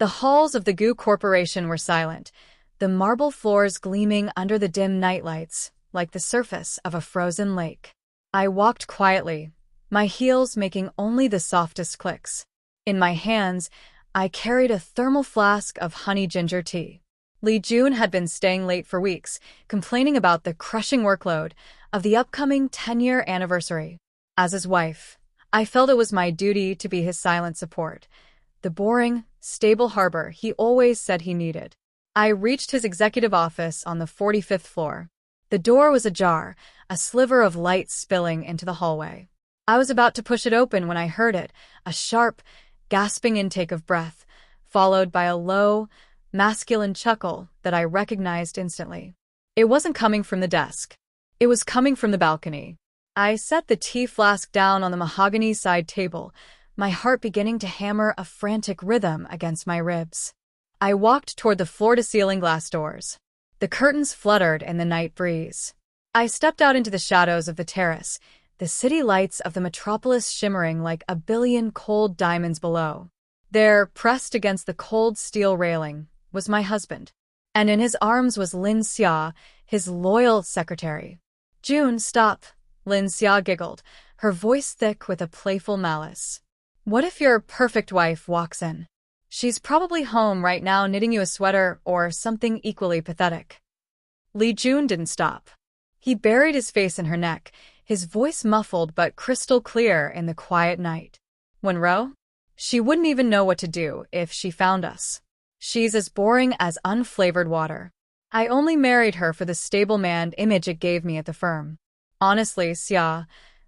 The halls of the Gu Corporation were silent, the marble floors gleaming under the dim nightlights, like the surface of a frozen lake. I walked quietly, my heels making only the softest clicks. In my hands, I carried a thermal flask of honey ginger tea. Li Jun had been staying late for weeks, complaining about the crushing workload of the upcoming 10-year anniversary. As his wife, I felt it was my duty to be his silent support, the boring, stable harbor he always said he needed. I reached his executive office on the 45th floor. The door was ajar, a sliver of light spilling into the hallway. I was about to push it open when I heard it, a sharp, gasping intake of breath, followed by a low, masculine chuckle that I recognized instantly. It wasn't coming from the desk. It was coming from the balcony. I set the tea flask down on the mahogany side table, my heart beginning to hammer a frantic rhythm against my ribs. I walked toward the floor-to-ceiling glass doors. The curtains fluttered in the night breeze. I stepped out into the shadows of the terrace, the city lights of the metropolis shimmering like a billion cold diamonds below. There, pressed against the cold steel railing, was my husband. And in his arms was Lin Xia, his loyal secretary. "Jun, stop," Lin Xia giggled, her voice thick with a playful malice. "What if your perfect wife walks in? She's probably home right now knitting you a sweater or something equally pathetic." Li Jun didn't stop. He buried his face in her neck, his voice muffled but crystal clear in the quiet night. "Wenro? She wouldn't even know what to do if she found us. She's as boring as unflavored water. I only married her for the stable man image it gave me at the firm. Honestly, Xia,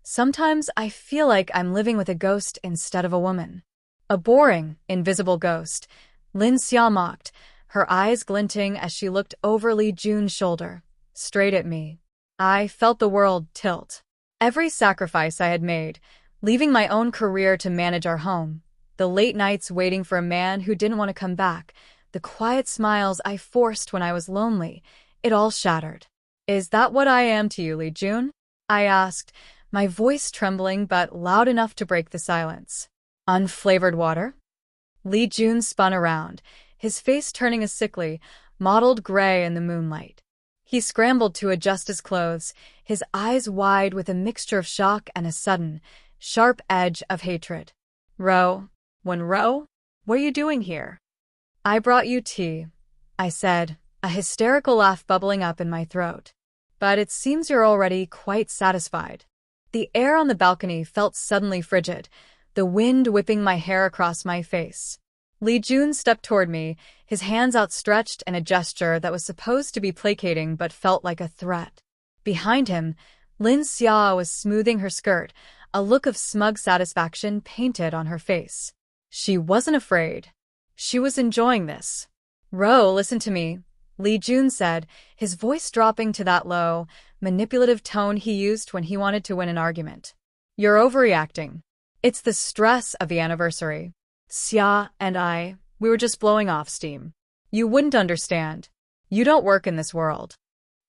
sometimes I feel like I'm living with a ghost instead of a woman." "A boring, invisible ghost," Lin Xia mocked, her eyes glinting as she looked over Li Jun's shoulder, straight at me. I felt the world tilt. Every sacrifice I had made, leaving my own career to manage our home, the late nights waiting for a man who didn't want to come back, the quiet smiles I forced when I was lonely, it all shattered. "Is that what I am to you, Li Jun?" I asked, my voice trembling but loud enough to break the silence. "Unflavored water?" Li Jun spun around, his face turning a sickly, mottled gray in the moonlight. He scrambled to adjust his clothes, his eyes wide with a mixture of shock and a sudden, sharp edge of hatred. Wenro, what are you doing here?" "I brought you tea," I said, a hysterical laugh bubbling up in my throat. "But it seems you're already quite satisfied." The air on the balcony felt suddenly frigid, the wind whipping my hair across my face. Li Jun stepped toward me, his hands outstretched in a gesture that was supposed to be placating but felt like a threat. Behind him, Lin Xia was smoothing her skirt, a look of smug satisfaction painted on her face. She wasn't afraid. She was enjoying this. Listen to me," Li Jun said, his voice dropping to that low, manipulative tone he used when he wanted to win an argument. "You're overreacting. It's the stress of the anniversary. Xia and we were just blowing off steam. You wouldn't understand. You don't work in this world."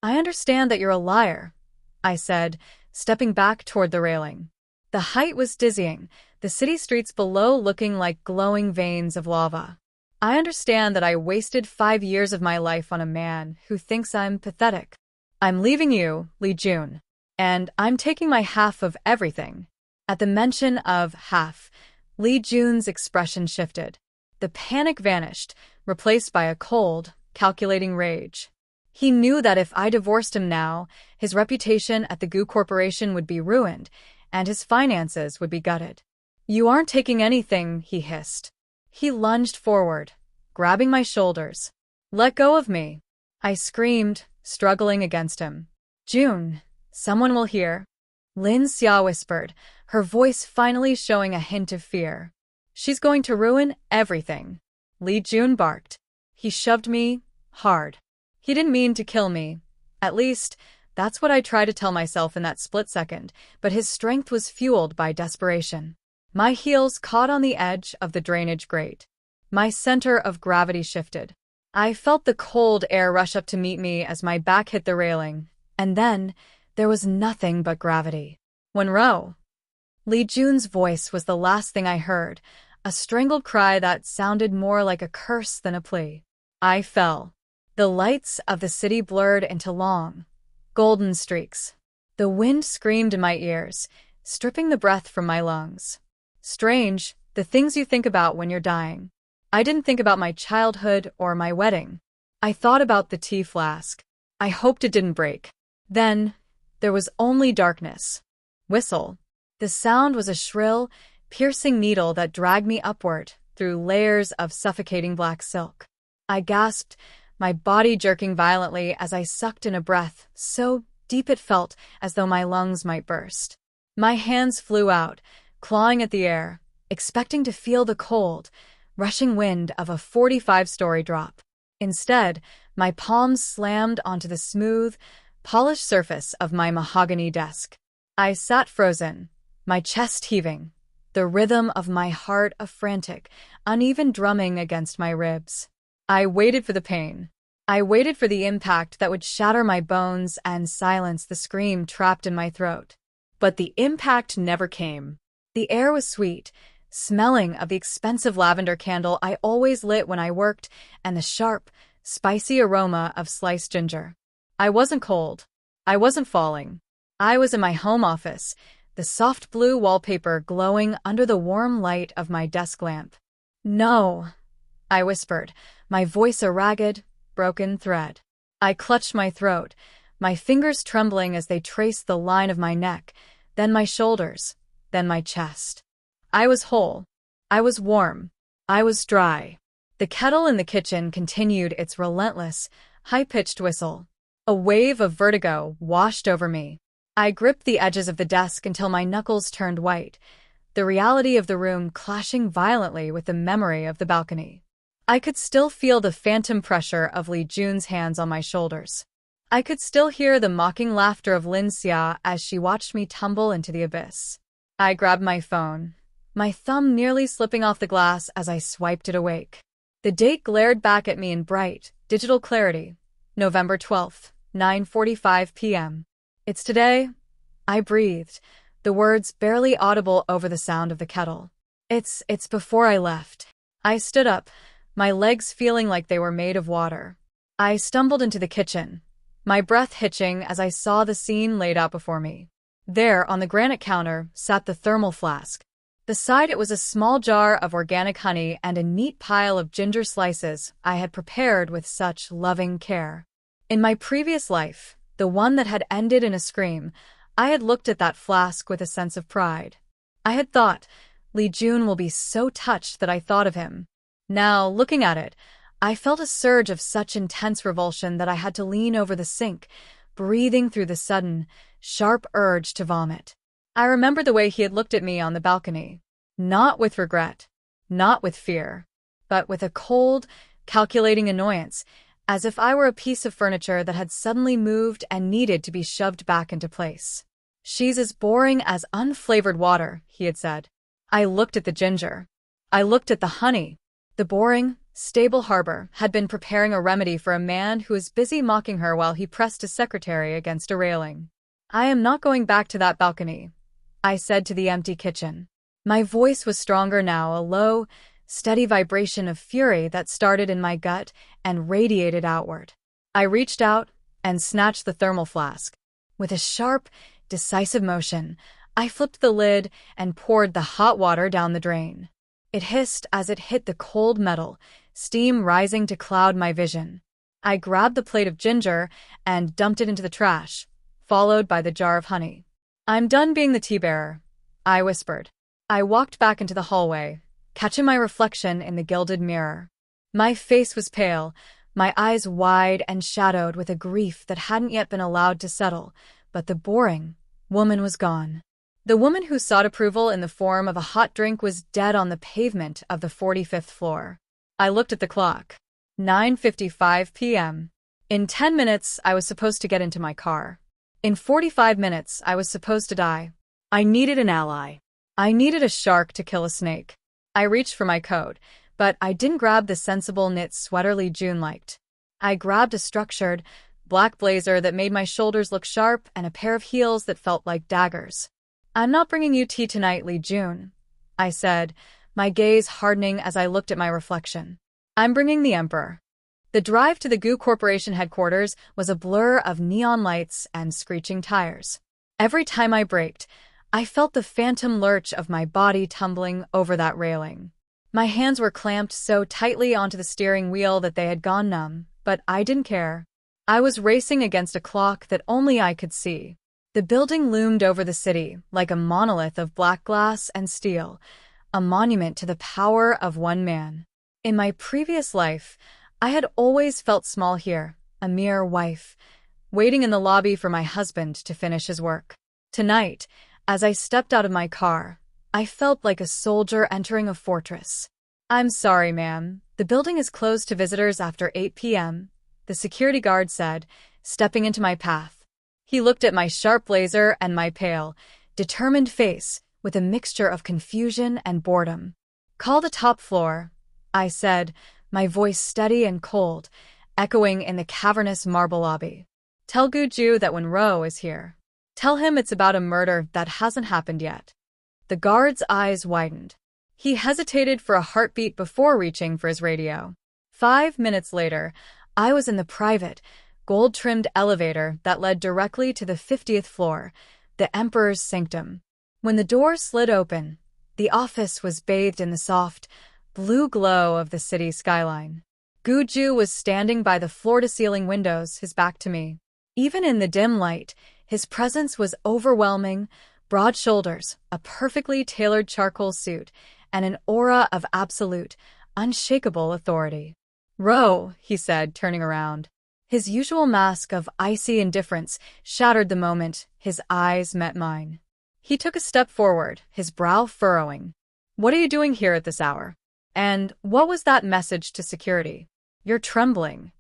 "I understand that you're a liar," I said, stepping back toward the railing. The height was dizzying, the city streets below looking like glowing veins of lava. "I understand that I wasted 5 years of my life on a man who thinks I'm pathetic. I'm leaving you, Li Jun, and I'm taking my half of everything." At the mention of half, Li Jun's expression shifted. The panic vanished, replaced by a cold, calculating rage. He knew that if I divorced him now, his reputation at the Gu Corporation would be ruined, and his finances would be gutted. "You aren't taking anything," he hissed. He lunged forward, grabbing my shoulders. "Let go of me," I screamed, struggling against him. "Jun, someone will hear," Lin Xia whispered, her voice finally showing a hint of fear. "She's going to ruin everything," Li Jun barked. He shoved me hard. He didn't mean to kill me. At least, that's what I tried to tell myself in that split second, but his strength was fueled by desperation. My heels caught on the edge of the drainage grate. My center of gravity shifted. I felt the cold air rush up to meet me as my back hit the railing, and then there was nothing but gravity. "Wenro." Li Jun's voice was the last thing I heard, a strangled cry that sounded more like a curse than a plea. I fell. The lights of the city blurred into long, golden streaks. The wind screamed in my ears, stripping the breath from my lungs. Strange, the things you think about when you're dying. I didn't think about my childhood or my wedding. I thought about the tea flask. I hoped it didn't break. Then, there was only darkness. Whistle. The sound was a shrill, piercing needle that dragged me upward through layers of suffocating black silk. I gasped, my body jerking violently as I sucked in a breath so deep it felt as though my lungs might burst. My hands flew out, clawing at the air, expecting to feel the cold, rushing wind of a 45-story drop. Instead, my palms slammed onto the smooth, polished surface of my mahogany desk. I sat frozen, my chest heaving, the rhythm of my heart a frantic, uneven drumming against my ribs. I waited for the pain. I waited for the impact that would shatter my bones and silence the scream trapped in my throat. But the impact never came. The air was sweet, smelling of the expensive lavender candle I always lit when I worked, and the sharp, spicy aroma of sliced ginger. I wasn't cold. I wasn't falling. I was in my home office, the soft blue wallpaper glowing under the warm light of my desk lamp. "No," I whispered, my voice a ragged, broken thread. I clutched my throat, my fingers trembling as they traced the line of my neck, then my shoulders, then my chest. I was whole. I was warm. I was dry. The kettle in the kitchen continued its relentless, high-pitched whistle. A wave of vertigo washed over me. I gripped the edges of the desk until my knuckles turned white, the reality of the room clashing violently with the memory of the balcony. I could still feel the phantom pressure of Li Jun's hands on my shoulders. I could still hear the mocking laughter of Lin Xia as she watched me tumble into the abyss. I grabbed my phone, my thumb nearly slipping off the glass as I swiped it awake. The date glared back at me in bright, digital clarity. November 12th, 9:45 p.m. "It's today?" I breathed, the words barely audible over the sound of the kettle. It's before I left." I stood up, my legs feeling like they were made of water. I stumbled into the kitchen, my breath hitching as I saw the scene laid out before me. There, on the granite counter, sat the thermal flask. Beside it was a small jar of organic honey and a neat pile of ginger slices I had prepared with such loving care. In my previous life, the one that had ended in a scream, I had looked at that flask with a sense of pride. I had thought, Li Jun will be so touched that I thought of him. Now, looking at it, I felt a surge of such intense revulsion that I had to lean over the sink, breathing through the sudden, sharp urge to vomit. I remembered the way he had looked at me on the balcony. Not with regret, not with fear, but with a cold, calculating annoyance, as if I were a piece of furniture that had suddenly moved and needed to be shoved back into place. "She's as boring as unflavored water," he had said. I looked at the ginger. I looked at the honey. The boring, stable harbor had been preparing a remedy for a man who was busy mocking her while he pressed his secretary against a railing. "I am not going back to that balcony," I said to the empty kitchen. My voice was stronger now, a low, steady vibration of fury that started in my gut and radiated outward. I reached out and snatched the thermal flask. With a sharp, decisive motion, I flipped the lid and poured the hot water down the drain. It hissed as it hit the cold metal, steam rising to cloud my vision. I grabbed the plate of ginger and dumped it into the trash, followed by the jar of honey. "I'm done being the tea bearer," I whispered. I walked back into the hallway, catching my reflection in the gilded mirror. My face was pale, my eyes wide and shadowed with a grief that hadn't yet been allowed to settle, but the boring woman was gone. The woman who sought approval in the form of a hot drink was dead on the pavement of the 45th floor. I looked at the clock. 9:55 p.m. In 10 minutes, I was supposed to get into my car. In 45 minutes, I was supposed to die. I needed an ally. I needed a shark to kill a snake. I reached for my coat, but I didn't grab the sensible knit sweater Li Jun liked. I grabbed a structured, black blazer that made my shoulders look sharp and a pair of heels that felt like daggers. "I'm not bringing you tea tonight, Li Jun," I said, my gaze hardening as I looked at my reflection. I'm bringing the Emperor. The drive to the Gu Corporation headquarters was a blur of neon lights and screeching tires. Every time I braked, I felt the phantom lurch of my body tumbling over that railing. My hands were clamped so tightly onto the steering wheel that they had gone numb, but I didn't care. I was racing against a clock that only I could see. The building loomed over the city like a monolith of black glass and steel, a monument to the power of one man. In my previous life, I had always felt small here, a mere wife, waiting in the lobby for my husband to finish his work. Tonight, as I stepped out of my car, I felt like a soldier entering a fortress. "I'm sorry, ma'am. The building is closed to visitors after 8 p.m., the security guard said, stepping into my path. He looked at my sharp blazer and my pale, determined face with a mixture of confusion and boredom. "Call the top floor," I said, my voice steady and cold, echoing in the cavernous marble lobby. "Tell Guju that when Ro is here. Tell him it's about a murder that hasn't happened yet." The guard's eyes widened. He hesitated for a heartbeat before reaching for his radio. 5 minutes later, I was in the private, gold-trimmed elevator that led directly to the 50th floor, the Emperor's sanctum. When the door slid open, the office was bathed in the soft, blue glow of the city skyline. Guju was standing by the floor-to-ceiling windows, his back to me. Even in the dim light, his presence was overwhelming: broad shoulders, a perfectly tailored charcoal suit, and an aura of absolute, unshakable authority. "Ro," he said, turning around. His usual mask of icy indifference shattered the moment his eyes met mine. He took a step forward, his brow furrowing. "What are you doing here at this hour? And what was that message to security? You're trembling."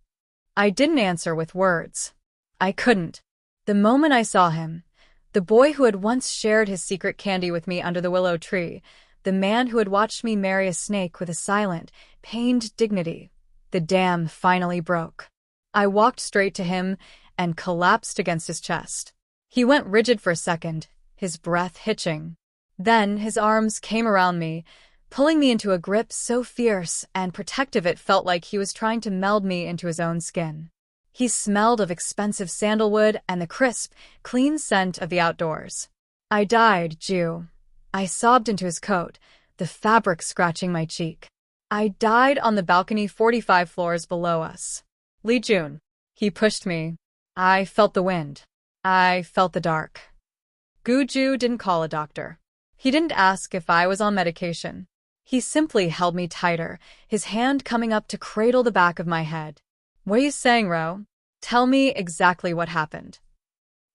I didn't answer with words. I couldn't. The moment I saw him, the boy who had once shared his secret candy with me under the willow tree, the man who had watched me marry a snake with a silent, pained dignity, the dam finally broke. I walked straight to him and collapsed against his chest. He went rigid for a second, his breath hitching. Then his arms came around me, pulling me into a grip so fierce and protective it felt like he was trying to meld me into his own skin. He smelled of expensive sandalwood and the crisp, clean scent of the outdoors. "I died, Ju." I sobbed into his coat, the fabric scratching my cheek. "I died on the balcony 45 floors below us. Li Jun." He pushed me. I felt the wind. I felt the dark. Guju didn't call a doctor. He didn't ask if I was on medication. He simply held me tighter, his hand coming up to cradle the back of my head. "What are you saying, Ro? Tell me exactly what happened."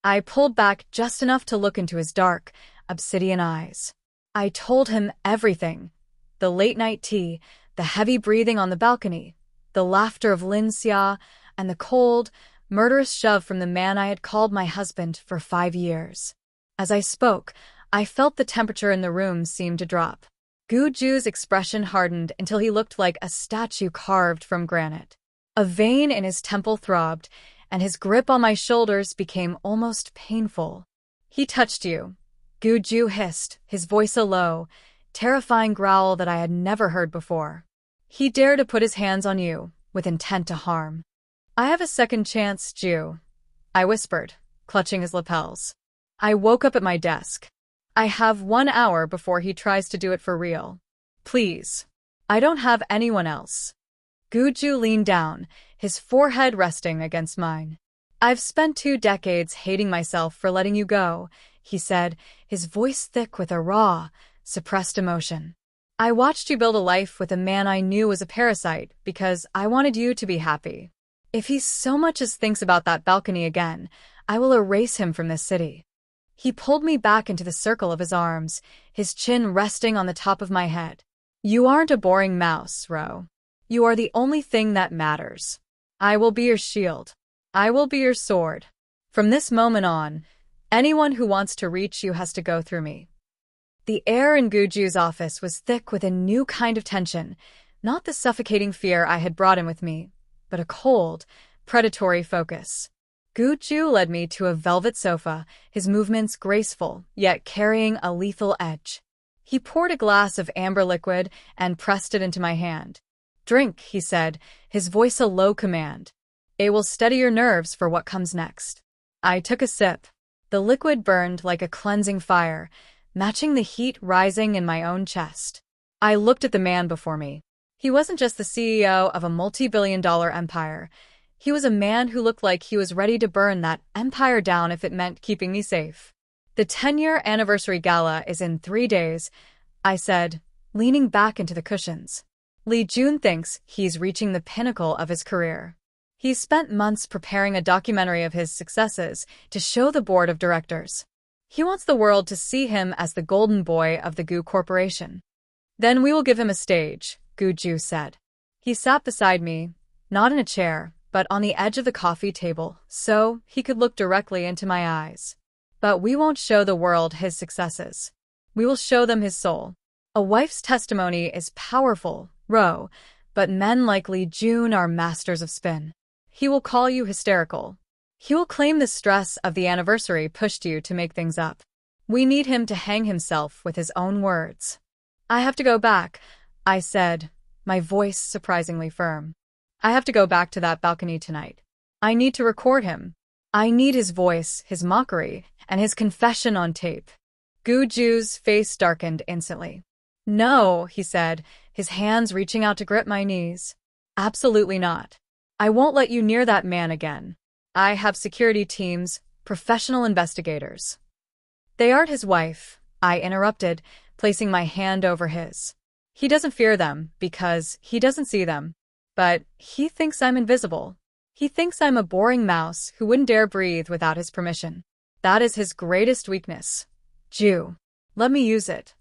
I pulled back just enough to look into his dark, obsidian eyes. I told him everything. The late-night tea, the heavy breathing on the balcony, the laughter of Lin Xia, and the cold, murderous shove from the man I had called my husband for 5 years. As I spoke, I felt the temperature in the room seem to drop. Guju's expression hardened until he looked like a statue carved from granite. A vein in his temple throbbed, and his grip on my shoulders became almost painful. "He touched you," Guju hissed, his voice a low, terrifying growl that I had never heard before. "He dared to put his hands on you, with intent to harm." "I have a second chance, Ju," I whispered, clutching his lapels. I woke up at my desk. "I have 1 hour before he tries to do it for real. Please. I don't have anyone else." Guju leaned down, his forehead resting against mine. "I've spent 2 decades hating myself for letting you go," he said, his voice thick with a raw, suppressed emotion. "I watched you build a life with a man I knew was a parasite because I wanted you to be happy. If he so much as thinks about that balcony again, I will erase him from this city." He pulled me back into the circle of his arms, his chin resting on the top of my head. "You aren't a boring mouse, Ro. You are the only thing that matters. I will be your shield. I will be your sword. From this moment on, anyone who wants to reach you has to go through me." The air in Guju's office was thick with a new kind of tension, not the suffocating fear I had brought in with me, but a cold, predatory focus. Guju led me to a velvet sofa, his movements graceful, yet carrying a lethal edge. He poured a glass of amber liquid and pressed it into my hand. "Drink," he said, his voice a low command. "It will steady your nerves for what comes next." I took a sip. The liquid burned like a cleansing fire, matching the heat rising in my own chest. I looked at the man before me. He wasn't just the CEO of a multi-billion-dollar empire. He was a man who looked like he was ready to burn that empire down if it meant keeping me safe. "The 10-year anniversary gala is in 3 days," I said, leaning back into the cushions. "Li Jun thinks he's reaching the pinnacle of his career. He's spent months preparing a documentary of his successes to show the board of directors. He wants the world to see him as the golden boy of the Gu Corporation. Then we will give him a stage," Gu Ju said. He sat beside me, not in a chair, but on the edge of the coffee table, so he could look directly into my eyes. "But we won't show the world his successes. We will show them his soul. A wife's testimony is powerful, Ro, but men like Li Jun are masters of spin. He will call you hysterical. He will claim the stress of the anniversary pushed you to make things up. We need him to hang himself with his own words." "I have to go back," I said, my voice surprisingly firm. "I have to go back to that balcony tonight. I need to record him. I need his voice, his mockery, and his confession on tape." Gu Ju's face darkened instantly. "No," he said, his hands reaching out to grip my knees. "Absolutely not. I won't let you near that man again. I have security teams, professional investigators." "They aren't his wife," I interrupted, placing my hand over his. "He doesn't fear them because he doesn't see them. But he thinks I'm invisible. He thinks I'm a boring mouse who wouldn't dare breathe without his permission. That is his greatest weakness. Ju, let me use it."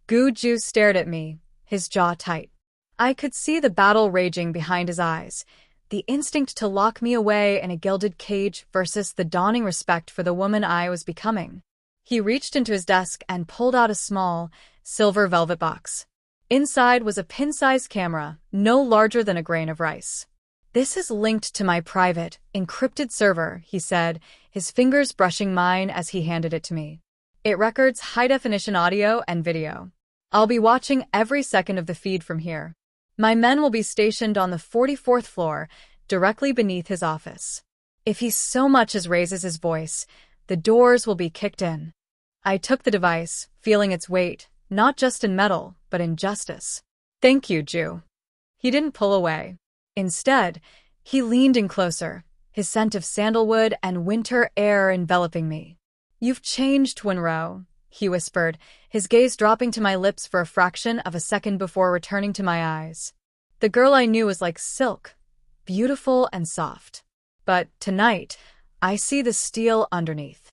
Gu Ju stared at me, his jaw tight. I could see the battle raging behind his eyes, the instinct to lock me away in a gilded cage versus the dawning respect for the woman I was becoming. He reached into his desk and pulled out a small, silver velvet box. Inside was a pin-sized camera, no larger than a grain of rice. "This is linked to my private, encrypted server," he said, his fingers brushing mine as he handed it to me. "It records high-definition audio and video. I'll be watching every second of the feed from here. My men will be stationed on the 44th floor, directly beneath his office. If he so much as raises his voice, the doors will be kicked in." I took the device, feeling its weight, not just in metal, but in justice. "Thank you, Ju." He didn't pull away. Instead, he leaned in closer, his scent of sandalwood and winter air enveloping me. "You've changed, Wenro," he whispered, his gaze dropping to my lips for a fraction of a second before returning to my eyes. "The girl I knew was like silk, beautiful and soft. But tonight, I see the steel underneath."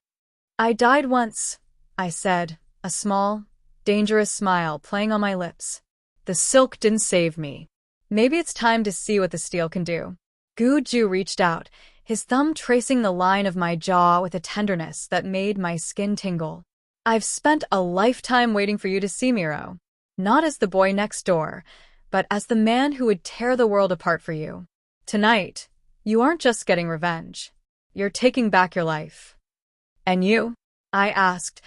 "I died once," I said, a small, dangerous smile playing on my lips. "The silk didn't save me. Maybe it's time to see what the steel can do." Gu Ju reached out, his thumb tracing the line of my jaw with a tenderness that made my skin tingle. "I've spent a lifetime waiting for you to see me, Ro. Not as the boy next door, but as the man who would tear the world apart for you. Tonight, you aren't just getting revenge. You're taking back your life." "And you?" I asked,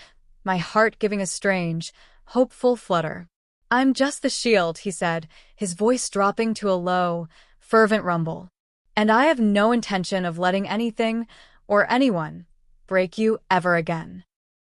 my heart giving a strange, hopeful flutter. "I'm just the shield," he said, his voice dropping to a low, fervent rumble. "And I have no intention of letting anything, or anyone, break you ever again."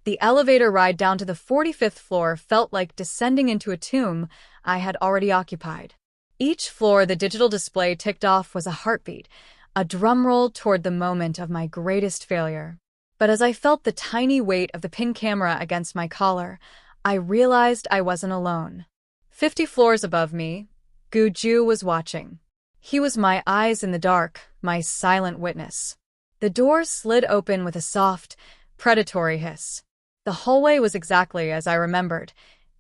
The elevator ride down to the 45th floor felt like descending into a tomb I had already occupied. Each floor the digital display ticked off was a heartbeat, a drumroll toward the moment of my greatest failure. But as I felt the tiny weight of the pin camera against my collar, I realized I wasn't alone. 50 floors above me, Gu Ju was watching. He was my eyes in the dark, my silent witness. The door slid open with a soft, predatory hiss. The hallway was exactly as I remembered,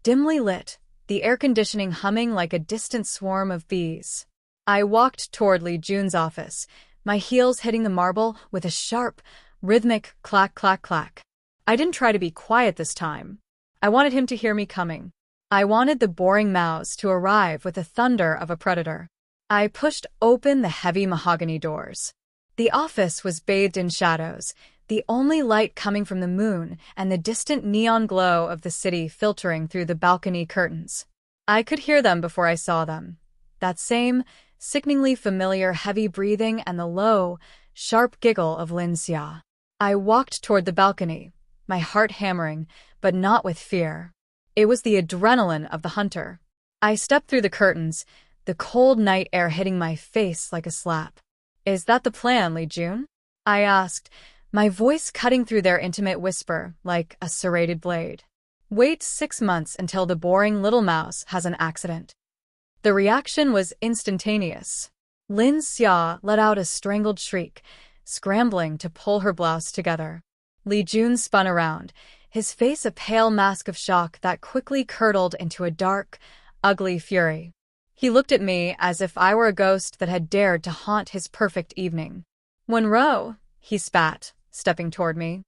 dimly lit, the air conditioning humming like a distant swarm of bees. I walked toward Li Jun's office, my heels hitting the marble with a sharp, rhythmic clack, clack, clack. I didn't try to be quiet this time. I wanted him to hear me coming. I wanted the boring mouse to arrive with the thunder of a predator. I pushed open the heavy mahogany doors. The office was bathed in shadows, the only light coming from the moon and the distant neon glow of the city filtering through the balcony curtains. I could hear them before I saw them. That same, sickeningly familiar heavy breathing and the low, sharp giggle of Lin Xia. I walked toward the balcony, my heart hammering, but not with fear. It was the adrenaline of the hunter. I stepped through the curtains, the cold night air hitting my face like a slap. "Is that the plan, Li Jun?" I asked, my voice cutting through their intimate whisper like a serrated blade. "Wait 6 months until the boring little mouse has an accident." The reaction was instantaneous. Lin Xia let out a strangled shriek, scrambling to pull her blouse together. Li Jun spun around, his face a pale mask of shock that quickly curdled into a dark, ugly fury. He looked at me as if I were a ghost that had dared to haunt his perfect evening. "Monroe," he spat, stepping toward me.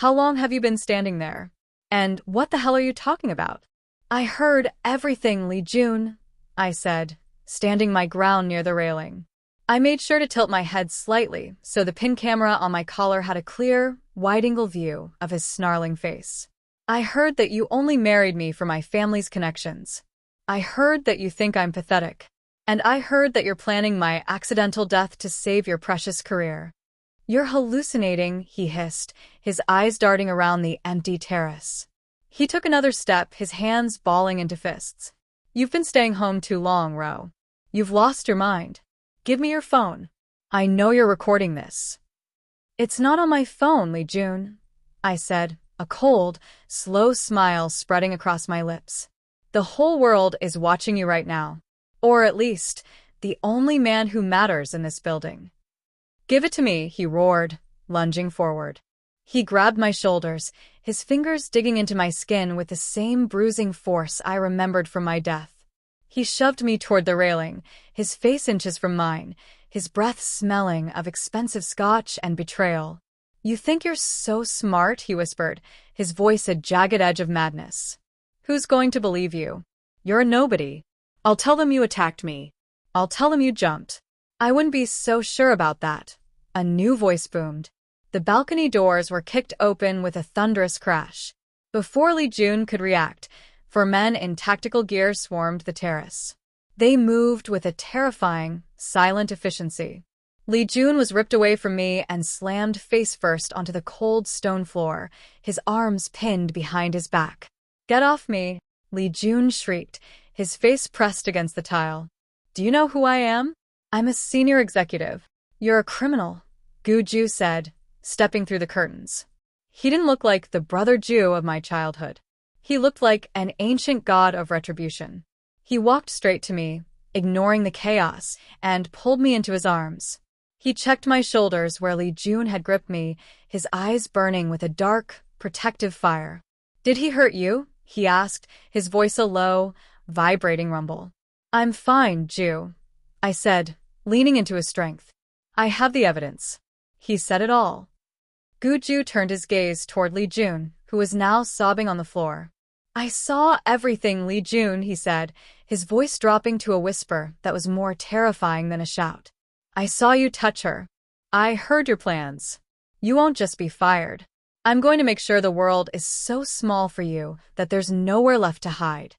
"How long have you been standing there? And what the hell are you talking about?" "I heard everything, Li Jun," I said, standing my ground near the railing. I made sure to tilt my head slightly so the pin camera on my collar had a clear, wide-angle view of his snarling face. "I heard that you only married me for my family's connections. I heard that you think I'm pathetic. And I heard that you're planning my accidental death to save your precious career." "You're hallucinating," he hissed, his eyes darting around the empty terrace. He took another step, his hands balling into fists. "You've been staying home too long, Ro. You've lost your mind. Give me your phone. I know you're recording this." "It's not on my phone, Li Jun," I said, a cold, slow smile spreading across my lips. "The whole world is watching you right now. Or at least, the only man who matters in this building." "Give it to me," he roared, lunging forward. He grabbed my shoulders, his fingers digging into my skin with the same bruising force I remembered from my death. He shoved me toward the railing, his face inches from mine, his breath smelling of expensive scotch and betrayal. "You think you're so smart," he whispered, his voice a jagged edge of madness. "Who's going to believe you? You're a nobody. I'll tell them you attacked me. I'll tell them you jumped." "I wouldn't be so sure about that," a new voice boomed. The balcony doors were kicked open with a thunderous crash. Before Li Jun could react, 4 men in tactical gear swarmed the terrace. They moved with a terrifying, silent efficiency. Li Jun was ripped away from me and slammed face-first onto the cold stone floor, his arms pinned behind his back. "Get off me," Li Jun shrieked, his face pressed against the tile. "Do you know who I am? I'm a senior executive." "You're a criminal," Gu Ju said, stepping through the curtains. He didn't look like the brother Ju of my childhood. He looked like an ancient god of retribution. He walked straight to me, ignoring the chaos, and pulled me into his arms. He checked my shoulders where Li Jun had gripped me, his eyes burning with a dark, protective fire. "Did he hurt you?" he asked, his voice a low, vibrating rumble. "I'm fine, Ju," I said, leaning into his strength. "I have the evidence." He said it all. Gu Ju turned his gaze toward Li Jun, who was now sobbing on the floor. "I saw everything, Li Jun," he said, his voice dropping to a whisper that was more terrifying than a shout. "I saw you touch her. I heard your plans. You won't just be fired. I'm going to make sure the world is so small for you that there's nowhere left to hide."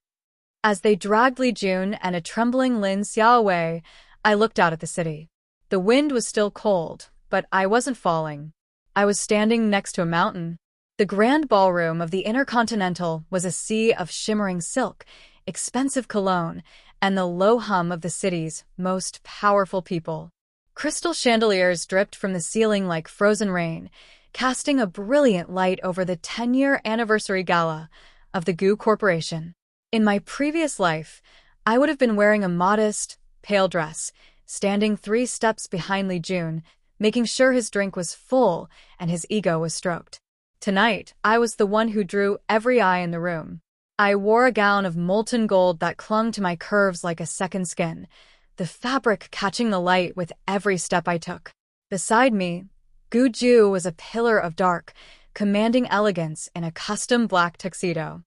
As they dragged Li Jun and a trembling Lin Xia away, I looked out at the city. The wind was still cold, but I wasn't falling. I was standing next to a mountain. The grand ballroom of the Intercontinental was a sea of shimmering silk, expensive cologne, and the low hum of the city's most powerful people. Crystal chandeliers dripped from the ceiling like frozen rain, casting a brilliant light over the 10-year anniversary gala of the Gu Corporation. In my previous life, I would have been wearing a modest, pale dress, standing 3 steps behind Li Jun, making sure his drink was full and his ego was stroked. Tonight, I was the one who drew every eye in the room. I wore a gown of molten gold that clung to my curves like a second skin, the fabric catching the light with every step I took. Beside me, Gu Ju was a pillar of dark, commanding elegance in a custom black tuxedo.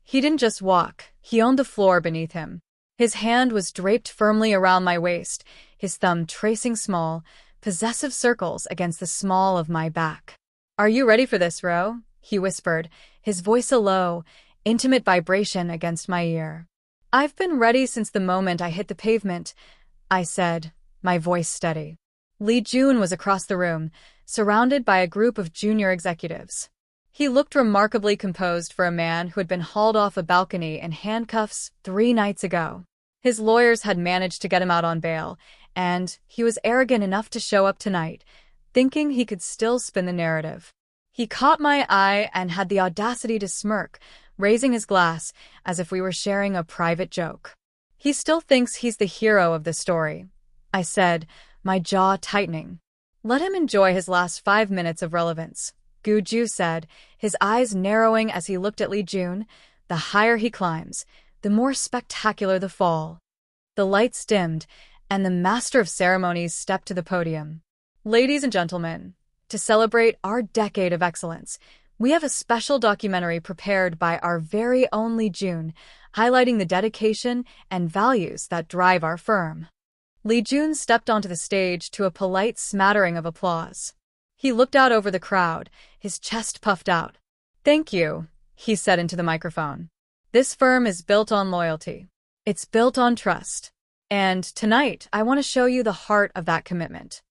He didn't just walk, he owned the floor beneath him. His hand was draped firmly around my waist, his thumb tracing small, possessive circles against the small of my back. Are you ready for this, Ro? He whispered, his voice a low, intimate vibration against my ear. I've been ready since the moment I hit the pavement, I said, my voice steady. Li Jun was across the room, surrounded by a group of junior executives. He looked remarkably composed for a man who had been hauled off a balcony in handcuffs 3 nights ago. His lawyers had managed to get him out on bail, and he was arrogant enough to show up tonight, thinking he could still spin the narrative. He caught my eye and had the audacity to smirk, raising his glass as if we were sharing a private joke. He still thinks he's the hero of the story, I said, my jaw tightening. Let him enjoy his last 5 minutes of relevance, Gu Ju said, his eyes narrowing as he looked at Li Jun. The higher he climbs, the more spectacular the fall. The lights dimmed, and the master of ceremonies stepped to the podium. Ladies and gentlemen, to celebrate our decade of excellence, we have a special documentary prepared by our very own Li Jun, highlighting the dedication and values that drive our firm. Li Jun stepped onto the stage to a polite smattering of applause. He looked out over the crowd, his chest puffed out. Thank you, he said into the microphone. This firm is built on loyalty. It's built on trust. And tonight, I want to show you the heart of that commitment.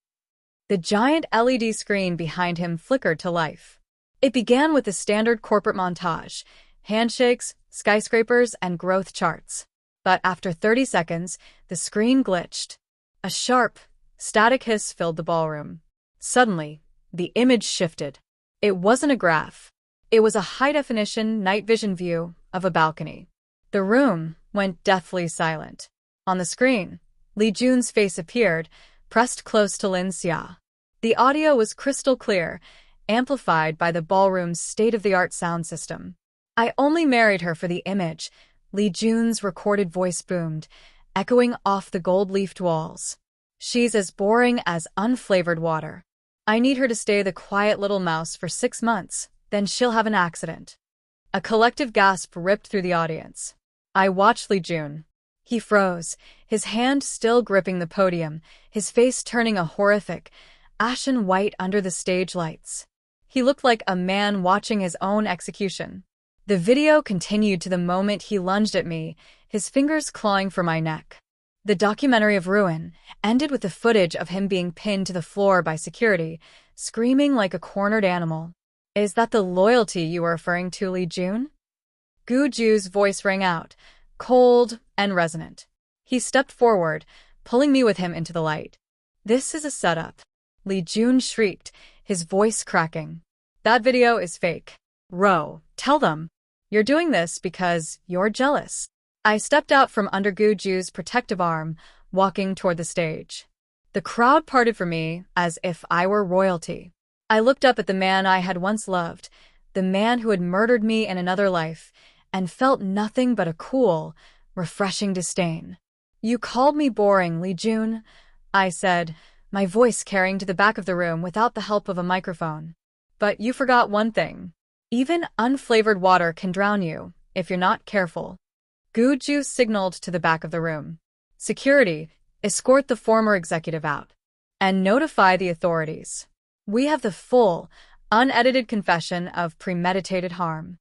The giant LED screen behind him flickered to life. It began with the standard corporate montage, handshakes, skyscrapers, and growth charts. But after 30 seconds, the screen glitched. A sharp, static hiss filled the ballroom. Suddenly, the image shifted. It wasn't a graph. It was a high-definition night vision view of a balcony. The room went deathly silent. On the screen, Li Jun's face appeared, pressed close to Lin Xia. The audio was crystal clear, amplified by the ballroom's state-of-the-art sound system. I only married her for the image, Li Jun's recorded voice boomed, echoing off the gold-leafed walls. She's as boring as unflavored water. I need her to stay the quiet little mouse for 6 months, then she'll have an accident. A collective gasp ripped through the audience. I watched Li Jun. He froze, his hand still gripping the podium, his face turning a horrific, ashen white under the stage lights. He looked like a man watching his own execution. The video continued to the moment he lunged at me, his fingers clawing for my neck. The documentary of ruin ended with the footage of him being pinned to the floor by security, screaming like a cornered animal. Is that the loyalty you are referring to, Li Jun? Gu Ju's voice rang out, cold and resonant. He stepped forward, pulling me with him into the light. This is a setup. Li Jun shrieked, his voice cracking. That video is fake. Ro, tell them. You're doing this because you're jealous. I stepped out from under Gu Ju's protective arm, walking toward the stage. The crowd parted for me as if I were royalty. I looked up at the man I had once loved, the man who had murdered me in another life, and felt nothing but a cool, refreshing disdain. You called me boring, Li Jun, I said, my voice carrying to the back of the room without the help of a microphone. But you forgot one thing. Even unflavored water can drown you, if you're not careful. Gu Ju signaled to the back of the room. Security, escort the former executive out. And notify the authorities. We have the full, unedited confession of premeditated harm.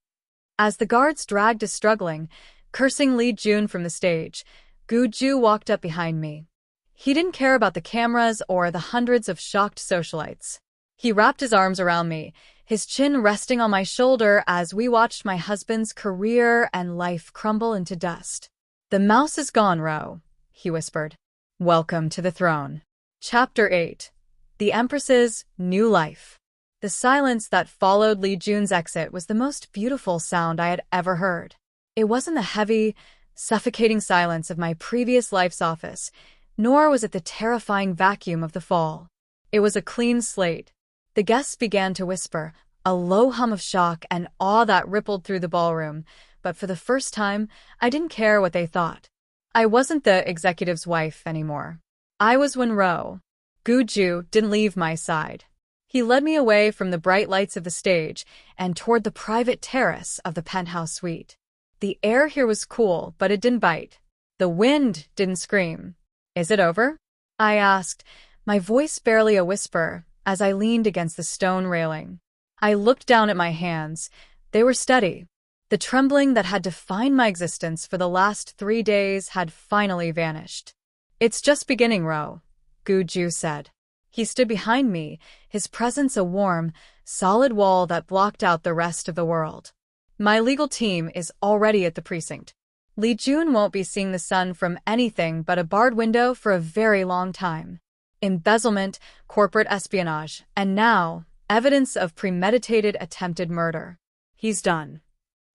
As the guards dragged a struggling, cursing Li Jun from the stage, Gu Ju walked up behind me. He didn't care about the cameras or the hundreds of shocked socialites. He wrapped his arms around me, his chin resting on my shoulder as we watched my husband's career and life crumble into dust. The mouse is gone, Ro, he whispered. Welcome to the throne. Chapter 8. The Empress's New Life. The silence that followed Li Jun's exit was the most beautiful sound I had ever heard. It wasn't the heavy, suffocating silence of my previous life's office, nor was it the terrifying vacuum of the fall. It was a clean slate. The guests began to whisper, a low hum of shock and awe that rippled through the ballroom, but for the first time, I didn't care what they thought. I wasn't the executive's wife anymore. I was Wen-ro. Gu Ju didn't leave my side. He led me away from the bright lights of the stage and toward the private terrace of the penthouse suite. The air here was cool, but it didn't bite. The wind didn't scream. Is it over? I asked, my voice barely a whisper, as I leaned against the stone railing. I looked down at my hands. They were steady. The trembling that had defined my existence for the last 3 days had finally vanished. It's just beginning, Ro, Gu Ju said. He stood behind me, his presence a warm, solid wall that blocked out the rest of the world. My legal team is already at the precinct. Li Jun won't be seeing the sun from anything but a barred window for a very long time. Embezzlement, corporate espionage, and now, evidence of premeditated attempted murder. He's done.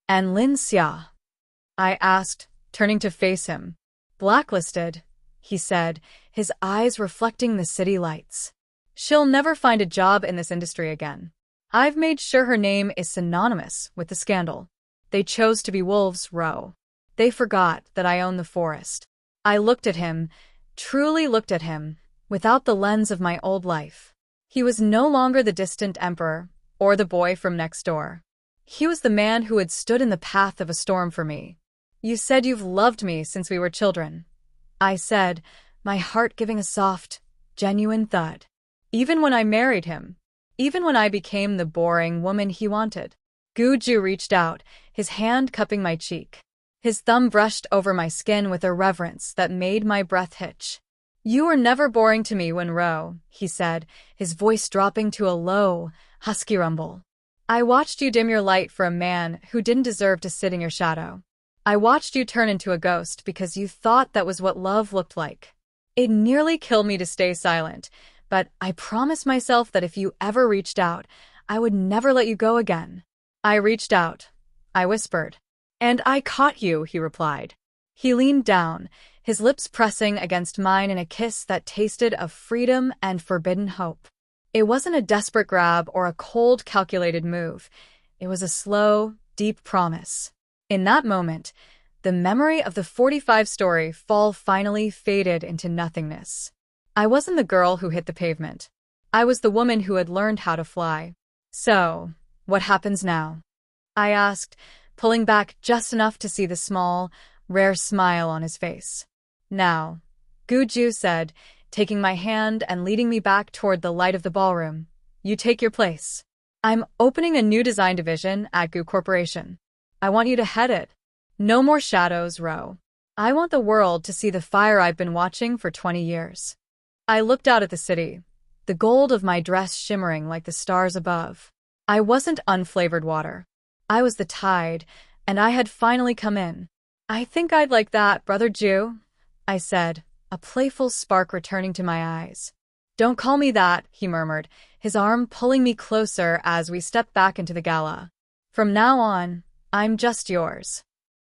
And Lin Xia? I asked, turning to face him. Blacklisted, he said, his eyes reflecting the city lights. She'll never find a job in this industry again. I've made sure her name is synonymous with the scandal. They chose to be wolves, Ro. They forgot that I own the forest. I looked at him, truly looked at him, without the lens of my old life. He was no longer the distant emperor, or the boy from next door. He was the man who had stood in the path of a storm for me. You said you've loved me since we were children. I said, my heart giving a soft, genuine thud. Even when I married him. Even when I became the boring woman he wanted. Gu Ju reached out, his hand cupping my cheek. His thumb brushed over my skin with a reverence that made my breath hitch. You were never boring to me, Ro, he said, his voice dropping to a low, husky rumble. I watched you dim your light for a man who didn't deserve to sit in your shadow. I watched you turn into a ghost because you thought that was what love looked like. It nearly killed me to stay silent, but I promised myself that if you ever reached out, I would never let you go again. I reached out. I whispered. And I caught you, he replied. He leaned down, his lips pressing against mine in a kiss that tasted of freedom and forbidden hope. It wasn't a desperate grab or a cold, calculated move. It was a slow, deep promise. In that moment, the memory of the 45-story fall finally faded into nothingness. I wasn't the girl who hit the pavement. I was the woman who had learned how to fly. So, what happens now? I asked, pulling back just enough to see the small, rare smile on his face. Now, Gu Ju said, taking my hand and leading me back toward the light of the ballroom. You take your place. I'm opening a new design division at Gu Corporation. I want you to head it. No more shadows, Ro. I want the world to see the fire I've been watching for 20 years. I looked out at the city, the gold of my dress shimmering like the stars above. I wasn't unflavored water. I was the tide, and I had finally come in. I think I'd like that, Brother Ju, I said, a playful spark returning to my eyes. Don't call me that, he murmured, his arm pulling me closer as we stepped back into the gala. From now on, I'm just yours.